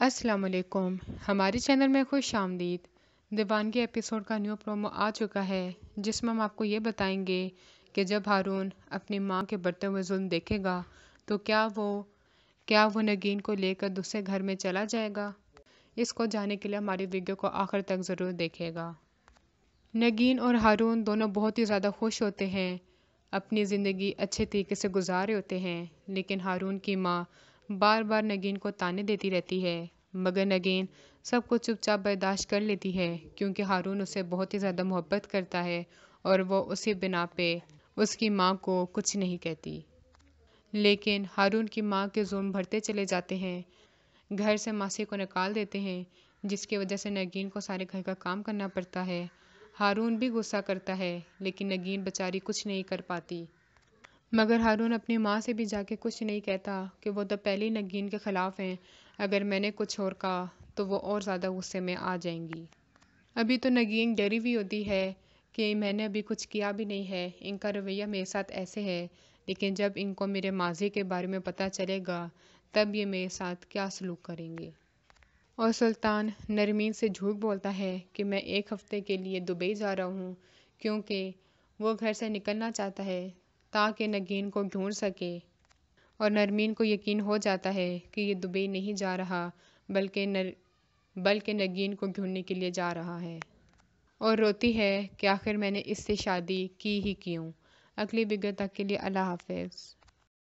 السلام علیکم، ہمارے چینل میں خوش آمدید۔ دیوانگی ایپیسوڈ کا نیو پرومو آ چکا ہے جس میں ہم آپ کو یہ بتائیں گے کہ جب ہارون اپنی ماں کے بڑھتے ہوئے ظلم دیکھے گا تو کیا وہ نگین کو لے کر دوسرے گھر میں چلا جائے گا؟ اس کو جاننے کے لیے ہماری ویڈیو کو آخر تک ضرور دیکھے گا۔ نگین اور ہارون دونوں بہت ہی زیادہ خوش ہوتے ہیں، اپنی زندگی اچھے طریقے سے گزار رہے ہوتے ہیں، لیکن ہارون کی ماں بار بار نگین کو طعنے دیتی رہتی ہے، مگر نگین سب کو چپ چاپ برداشت کر لیتی ہے کیونکہ ہارون اسے بہت ہی زیادہ محبت کرتا ہے اور وہ اسی بنا پہ اس کی ماں کو کچھ نہیں کہتی۔ لیکن ہارون کی ماں کے ظلم بڑھتے چلے جاتے ہیں، گھر سے ماسی کو نکال دیتے ہیں، جس کی وجہ سے نگین کو سارے گھر کا کام کرنا پڑتا ہے۔ ہارون بھی غصہ کرتا ہے لیکن نگین بیچاری کچھ نہیں کر پاتی، مگر ہارون اپنی ماں سے بھی جا کے کچھ نہیں کہتا کہ وہ تو پہلے ہی نگین کے خلاف ہیں، اگر میں نے کچھ اور کہا تو وہ اور زیادہ غصے میں آ جائیں گی۔ ابھی تو نگین ڈری ہوئی ہوتی ہے کہ میں نے ابھی کچھ کیا بھی نہیں ہے، ان کا رویہ میرے ساتھ ایسے ہے، لیکن جب ان کو میرے ماضی کے بارے میں پتہ چلے گا تب یہ میرے ساتھ کیا سلوک کریں گے۔ اور سلطان نرمین سے جھوٹ بولتا ہے کہ میں 1 ہفتے کے لیے دبئی جا رہا ہوں کیونکہ وہ گھر سے نکلنا چاہتا ہے تاکہ نگین کو ڈھونڈ سکے، اور نرمین کو یقین ہو جاتا ہے کہ یہ دبئی نہیں جا رہا بلکہ نگین کو ڈھونڈنے کے لیے جا رہا ہے، اور روتی ہے کہ آخر میں نے اس سے شادی کی ہی کیوں۔ اگلی ویڈیو تک کے لیے اللہ حافظ۔